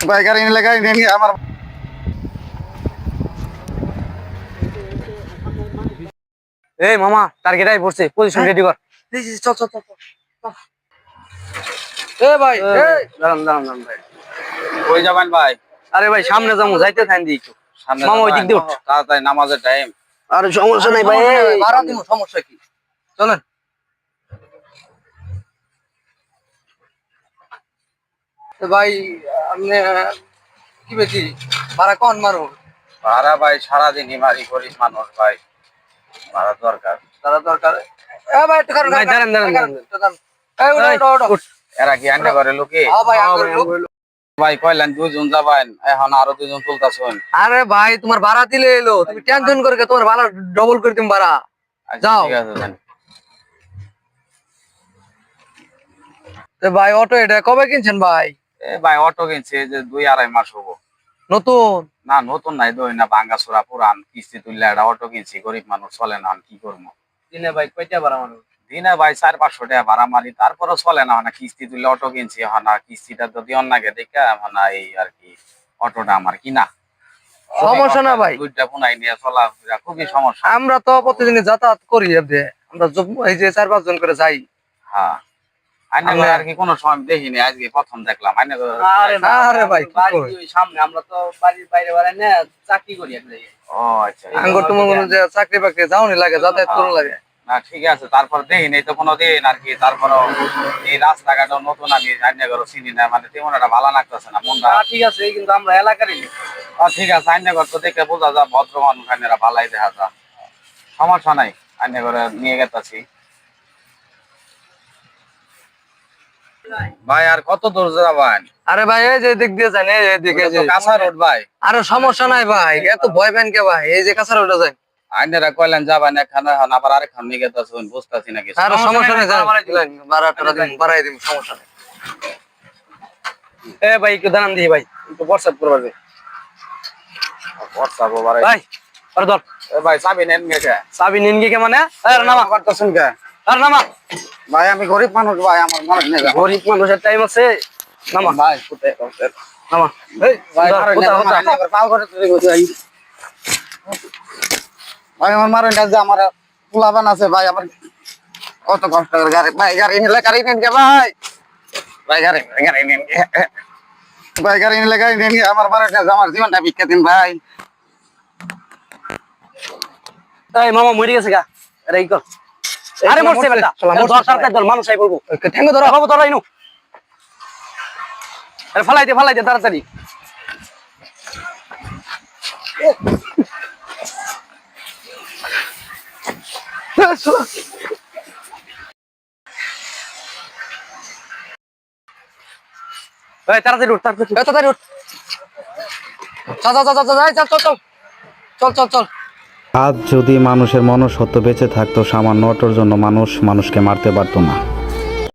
ভাই গাড়ি নিলে গাড়ি নিয়ে আমার এই মামা টার্গেট আই পড়ছে, পজিশন রেডি কর। চল চল চল এ ভাই দাঁড়ান দাঁড়ান দাঁড়ান ভাই। কই যাবেন ভাই? আরে ভাই সামনে যাবো, যাইতে থাইন দি একটু। সামনে মামা ওই দিক দিয়ে উঠ। তাড়াতাড়ি নামাজের টাইম। আরে সমস্যা নাই ভাই, ভাড়া দিব, সমস্যা কি? চলেন। ভাই আপনি কি বেশি ভাড়া কন মারো? ভাড়া ভাই সারাদিনই মারি, গরিব মানুষ ভাই, ভাড়া দরকার। তারা দরকার। এ ভাই একটু কারণ ভাই, দাঁড়ান, দাঁড়ান, দাঁড়ান। এই উঠ। এরা কি আন্ডা করে লোকে? হ্যাঁ ভাই আঙ্গুর লোক। ভাই কইলেন দুইজন যাবেন, এখন আরো দুইজন তুলতাছেন। আরে ভাই তোমার ভাড়া দিলে এলো, তুমি টেনশন করে তোমার ভাড়া ডবল করে দিম ভাড়া। যাও। ঠিক আছে যান। তো ভাই অটো এটা কবে কিনছেন ভাই? এ ভাই অটো কিনছে যে 2-2.5 মাস হবো। নতুন? না নতুন নাই, দই না ভাঙ্গাচোরা পুরান, কিস্তি তুললে একটা অটো কিনছি, গরিব মানুষ চলে না, কি করবো। দিনে ভাই কয়টা ভাড়া মারো? দিনে ভাই 400-500 টাকা ভাড়া মারি, তারপরও চলে না, মানে কিস্তি তুললে অটো কিনছি, এখন আর কিস্তিটা যদি অন্যকে দেখে এখন এই আর কি অটোটা আমার কিনা। সমস্যা না ভাই, দুইটা পুনাই নিয়ে চলাফেরা খুবই সমস্যা। আমরা তো প্রতিদিন যাতায়াত করি, আমরা এই যে 4-5 জন করে যাই। হ্যাঁ আইনে আর কি কোনো সময় দেখিনি, আজকে প্রথম দেখলাম। আইনে আরে ভাই সামনে আমরা তো বাড়ির বাইরে বাড়াই না, চাকরি করি এক জায়গায়। ও আচ্ছা, আঙ্গুর তোমার মনে যে চাকরি বাকরি যাওনি লাগে, যাতায়াত করুন লাগে না ঠিক আছে। তারপর দেখিনি তো কোনোদিন আর কি, তারপরও এই রাস্তাঘাটও নতুন, আমি আইনে ঘর চিনি না, মানে তেমন একটা ভালো লাগতেছে না মনটা। ঠিক আছে, কিন্তু আমরা এলাকারই লোক। ঠিক আছে, আইনে ঘর তো দেখে বোঝা যা ভদ্র মানুষ, আইনেরা ভালাই দেখা যা, সমস্যা নাই, আইনে ঘরে নিয়ে গেছি। ভাই আর কত দূর যাবেন? আরে ভাই এই যে দিক দিয়ে যান, এই দিকে কাঁচা রোড ভাই। আরে সমস্যা নাই ভাই, এত ভয় পান কে ভাই? এই যে কাঁচা রোডে যান। আইনেরা কইলেন যাবেন এখানে, এখন আবার আরেকখান নিয়ে গেছেন, বুঝতেছি নাকি। আরে সমস্যা নাই, যান ভাড়াটা দিন, বাড়াই দিন, সমস্যা নাই। এ ভাই একটু দাঁড়ান দিই ভাই, একটু হোয়াটসঅ্যাপ করবার দে হোয়াটসঅ্যাপ ওভার। ভাই। আরে ধর এ ভাই চাবি নেন গেছে। চাবি নিন কি মানে? আরে নামা করতেছেন কে? আরে নামা। ভাই আমি গরিব মানুষ ভাই, আমার মনে নেই। গরিব মানুষের টাইম আছে, নামা ভাই কোথায় নামা। এই ভাই ধর, কোথায়, কোথায়? পাও করে তুই ভাই। ভাই আমার মারেন না, যে আমার পোলাবান আছে ভাই, আমার কত কষ্ট করে গাড়ি, ভাই গাড়ি নিলে গাড়ি নেন কে ভাই? ভাই গাড়ি নেন কে? ভাই গাড়ি নিলে গাড়ি নেন কে? আমার মারেন না, আমার জীবনটা ভিক্ষা দিন ভাই। এই মামা মরে গেছে গা, আরে এই কর। আরে মরছে বেটা, ধর সরকার ধর, মানুষ আই বলবো। ঠেঙ্গো ধরো। ধরো ধরো ইনু। আরে ফালাই দে তাড়াতাড়ি। এই তাড়াতাড়ি উঠ, তাড়াতাড়ি উঠ। তাড়াতাড়ি উঠ। চল চল চল চল চল চল চল চল চল। আজ যদি মানুষের মনুষ্যত্ব বেঁচে থাকতো, সামান্য অটোর জন্য মানুষকে মারতে পারতো না।